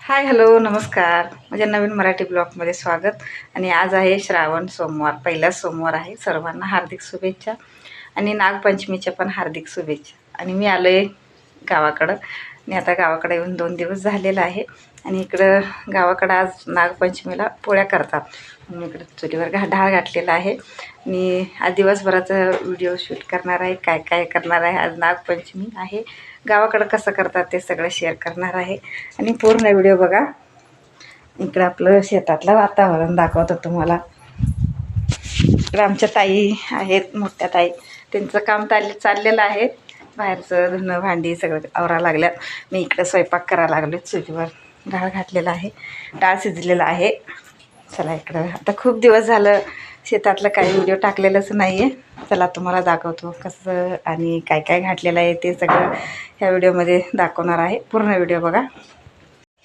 Hi hello नमस्कार. माझ्या नवीन मराठी ब्लॉगमध्ये स्वागत. आणि आज आहे श्रावण सोमवार, पहिला सोमवार आहे. सर्वांना हार्दिक शुभेच्छा आणि नागपंचमीच्या पण हार्दिक शुभेच्छा. आणि मी आलो आहे गावाकडं. आणि आता गावाकडे येऊन 2 दिवस झालेला आहे. आणि इकडं गावाकडं आज नागपंचमीला पोळ्या करतात. मी इकडं चुलीवर डाळ घातलेला आहे. आणि आज दिवसभराचा व्हिडिओ शूट करणार आहे. काय काय करणार आहे, आज नागपंचमी आहे, गावाकडं कसं करतात ते सगळं शेअर करणार आहे. आणि पूर्ण व्हिडिओ बघा. इकडं आपलं शेतातलं वातावरण दाखवतं तुम्हाला. इकडं आमच्या ताई आहेत, मोठ्या ताई, त्यांचं काम चाललेलं आहे. बाहेरचं धुणं भांडी सगळं आवरा लागल्यात. मी इकडं स्वयंपाक करायला लागलो. चुलीवर डाळ घातलेला आहे, डाळ शिजलेला आहे. चला इकडं आता खूप दिवस झालं शेतातलं काही व्हिडिओ टाकलेलंच नाही आहे. चला तुम्हाला दाखवतो कसं आणि काय काय घातलेलं आहे ते सगळं ह्या व्हिडिओमध्ये दाखवणार आहे. पूर्ण व्हिडिओ बघा.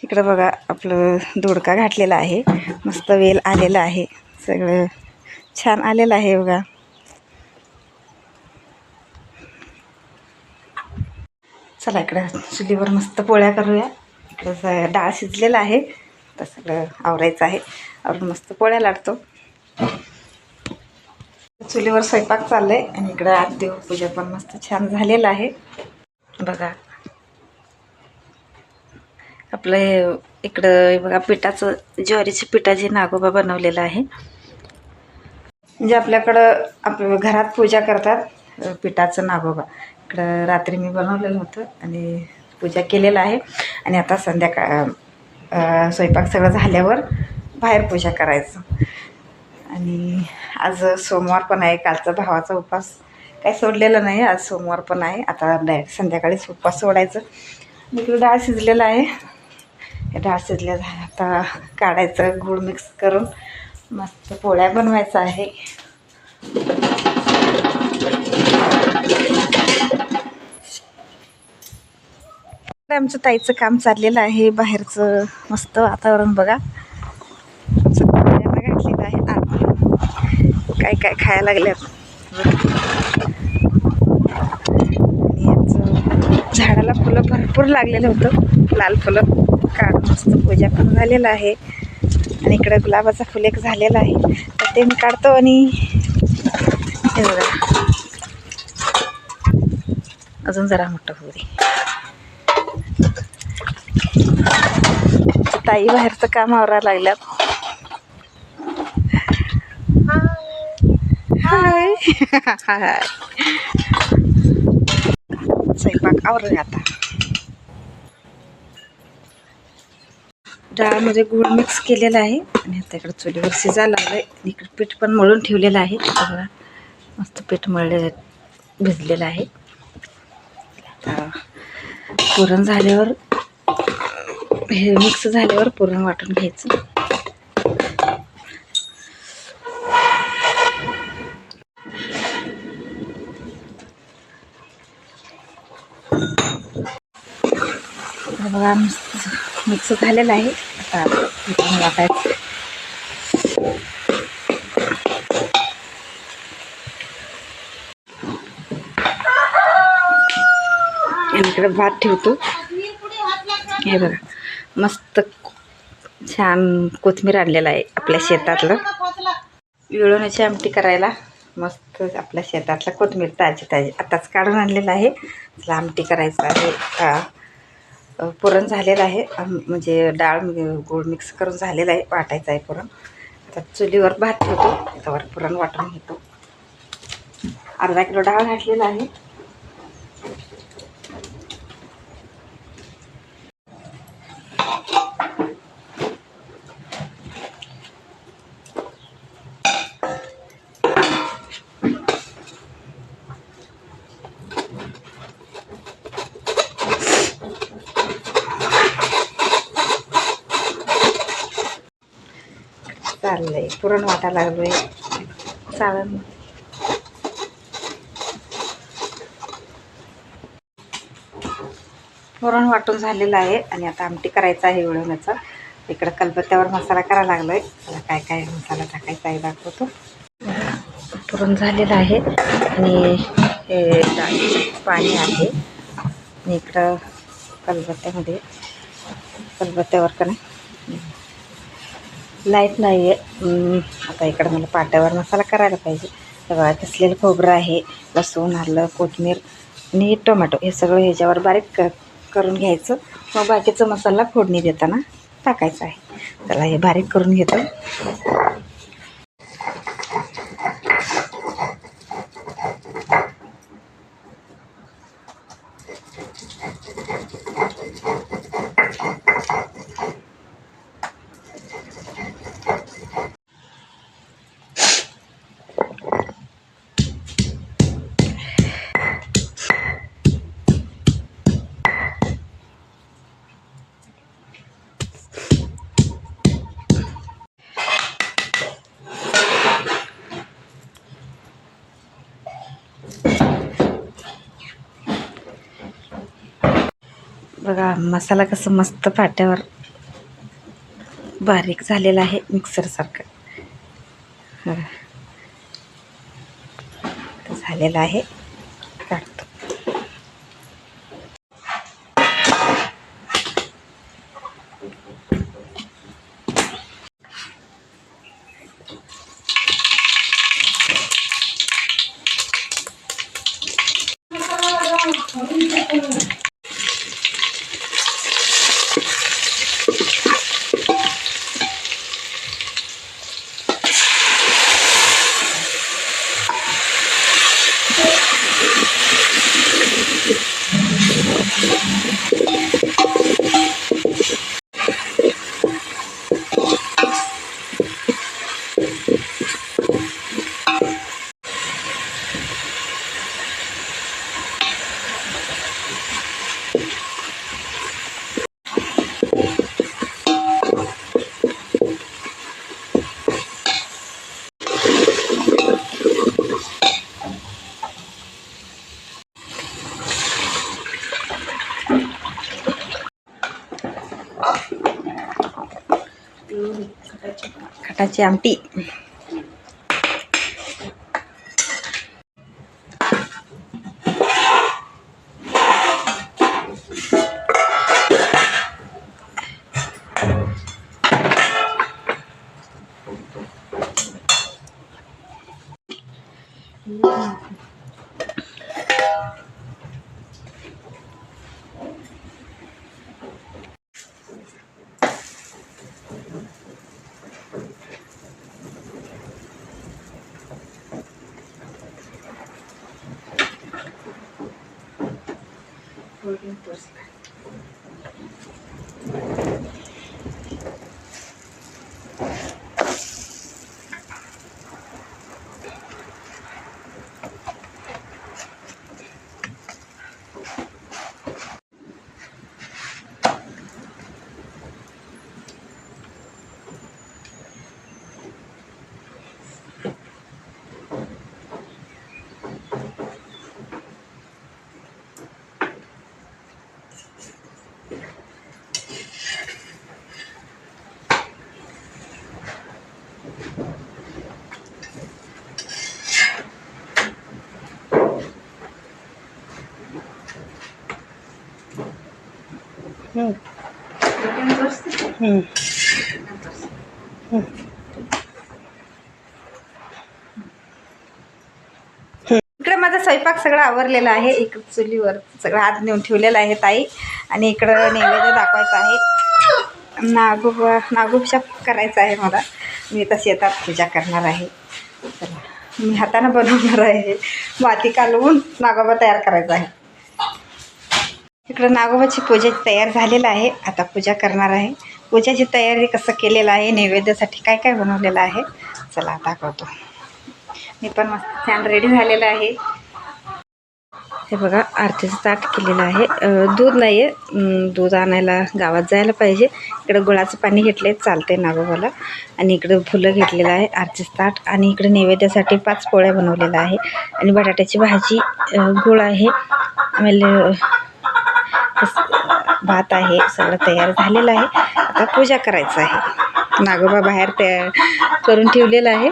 इकडं बघा आपलं दोडका घातलेला आहे, मस्त वेल आलेला आहे, सगळं छान आलेलं आहे बघा. चला इकडं चुलीवर मस्त पोळ्या करूया. इकडं डाळ शिजलेला आहे, तर सगळं आवरायचं आहे. आवरून मस्त पोळ्या लाटतो. चुलीवर स्वयंपाक चाललं आहे. आणि इकडं आज देवपूजा पण मस्त छान झालेलं आहे बघा. आपलं इकडं बघा पिठाचं, ज्वारीच्या पिठाचे नागोबा बनवलेलं आहे. म्हणजे आपल्याकडं आपल्या घरात पूजा करतात पिठाचं नागोबा. इकडं रात्री मी बनवलेलं होतं आणि पूजा केलेलं आहे. आणि आता संध्याकाळ स्वयंपाक सगळं झाल्यावर बाहेर पूजा करायचं. आणि आज सोमवार पण आहे. कालचा भावाचा उपवास काही सोडलेला नाही, आज सोमवार पण आहे. आता डायरेक्ट संध्याकाळीच उपवास सोडायचं. इकडं डाळ शिजलेलं आहे. डाळ शिजल्या आता काढायचं, गूळ मिक्स करून मस्त पोळ्या बनवायचं आहे. आमचं ताईचं काम चाललेलं आहे बाहेरचं. मस्त वातावरण बघा. घातलेलं आहे काय काय खायला लागल्यात. आणि याचं झाडाला फुलं भरपूर लागलेलं होतं, लाल फुलं काढून मस्त पूजा पण झालेलं आहे. आणि इकडे गुलाबाचा फुल एक झालेला आहे, तर ते मी काढतो. आणि हे बघा अजून जरा मोठं होऊ दे. ताई बाहेरचं काम आवरायला लागल्यात. हाय हाय. स्वयंपाक आवरून आता डाळमध्ये गूळ मिक्स केलेला आहे. आणि आता इकडं चुलीवर शिजायला लागलं आहे. इकडं पीठ पण मळून ठेवलेलं आहे बघा. मस्त पीठ भिजलेलं आहे. आता पुरण झाल्यावर, हे मिक्स झाल्यावर पुरण वाटून घ्यायचं. बघा मिक्स झालेलं आहे. आता पुरण वाटायचं. इकडे भात ठेवतो. हे बघा मस्त छान कोथिंबीर आणलेलं आहे आपल्या शेतातलं. विळवण्याची आमटी करायला मस्त आपल्या शेतातलं कोथिंबीर ताजी ताजी आताच काढून आणलेलं आहे. त्याला आमटी करायचं आहे. पुरण झालेलं आहे, म्हणजे डाळ गूळ मिक्स करून झालेलं आहे. वाटायचं आहे पुरण. आता चुलीवर भात ठेवतो, त्यावर पुरण वाटून घेतो. अर्धा किलो डाळ घातलेला आहे. चाललंय पुरण वाटायला लागलोय. चालन पुरण वाटून झालेलं आहे. आणि आता आमटी करायचं आहे विळवण्याचा. इकडं कलबत्त्यावर मसाला करायला लागलोय. त्याला काय काय मसाला टाकायचा आहे दाखवतो. पुरण झालेलं आहे आणि हे डाळीचं पाणी आहे. आणि इकडं कलबत्त्यामध्ये खलबत्त्यावर का नाही, लाईट नाही आहे. आता इकडं मला पाट्यावर मसाला करायला पाहिजे. तेव्हा किसलेलं खोबरं आहे, लसूण, आलं, कोथिंबीर आणि टोमॅटो हे सगळं ह्याच्यावर बारीक करून घ्यायचं. मग बाकीचा मसाला फोडणी देताना टाकायचा आहे. त्याला हे बारीक करून घेतो. बघा मसाला कसं मस्त पाट्यावर बारीक झालेला आहे, मिक्सरसारखं झालेला आहे. काढतो. खटाची आमटी. इकडे माझा स्वयंपाक सगळं आवरलेला आहे. इकडं चुलीवर सगळं हात नेऊन ठेवलेला आहे ताई. आणि इकडं नैवेद्य दाखवायचं आहे. नागोबा करायचा आहे मला. मी आता शेतात पूजा करणार आहे. चला मी हाताने बनवणार आहे. माती कालवून नागोबा तयार करायचा आहे. इकडं नागोबाची पूजा तयार झालेला आहे. आता पूजा करणार आहे. पूजाची तयारी कसं केलेलं आहे, नैवेद्यासाठी काय काय बनवलेलं आहे चला दाखवतो. मी पण मस्त छान रेडी झालेलं आहे. हे बघा आरतीचं ताट केलेलं आहे. दूध नाही आहे, दूध आणायला गावात जायला पाहिजे. इकडं गुळाचं पाणी घेतले चालते नागोबाला. आणि इकडं फुलं घेतलेलं आहे, आरतीचं ताट. आणि इकडे नैवेद्यासाठी 5 पोळ्या बनवलेल्या आहे. आणि बटाट्याची भाजी, गुळ आहे, आम्हाला भात आहे. सगळं तयार झालेलं आहे. आता पूजा करायचं आहे. नागोबा बाहेर तयार करून ठेवलेलं आहे.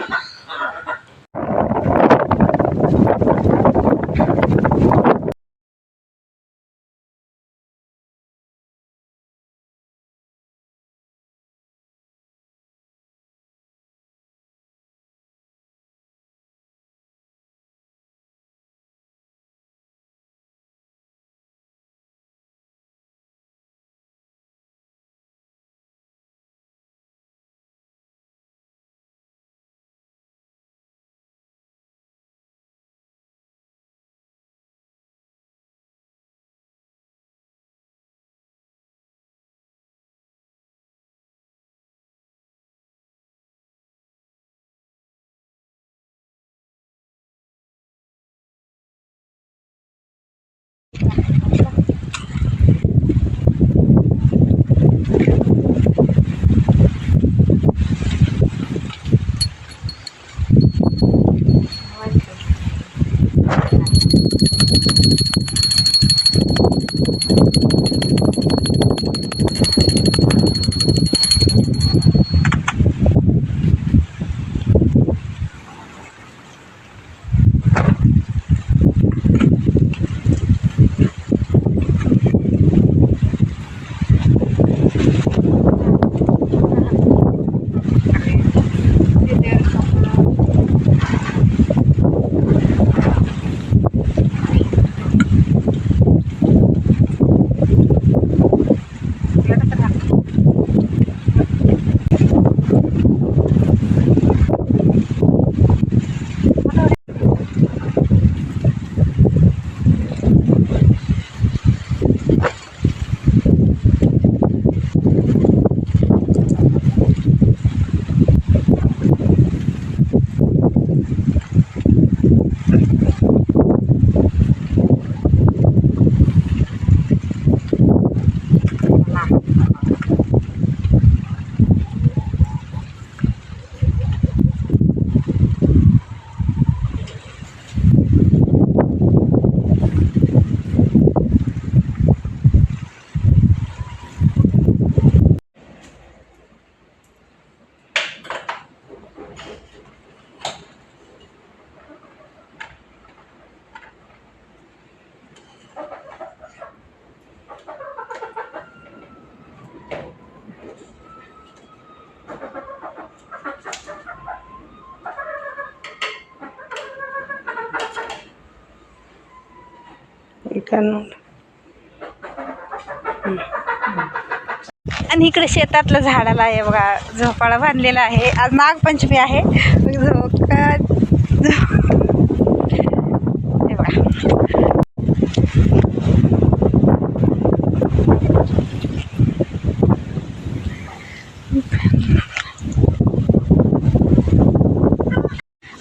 आणि इकडे शेतातलं झाडाला आहे बघा झोपाळा बांधलेला आहे. आज नागपंचमी आहे. झोका हे बघा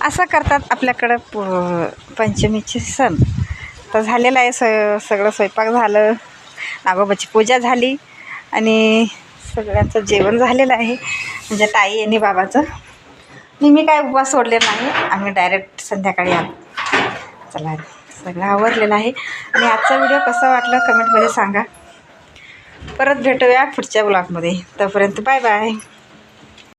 असं करतात आपल्याकडं पंचमीचे सण. तर झालेलं आहे सगळं स्वयंपाक झालं, नागोबाची पूजा झाली आणि सगळ्यांचं जेवण झालेलं आहे. म्हणजे ताई आणि बाबाचं. मी काय उपवास सोडले नाही, आम्ही डायरेक्ट संध्याकाळी आलो. चला सगळं आवरलेलं आहे. आणि आजचा व्हिडिओ कसा वाटला कमेंटमध्ये सांगा. परत भेटूया पुढच्या ब्लॉगमध्ये. तोपर्यंत बाय बाय.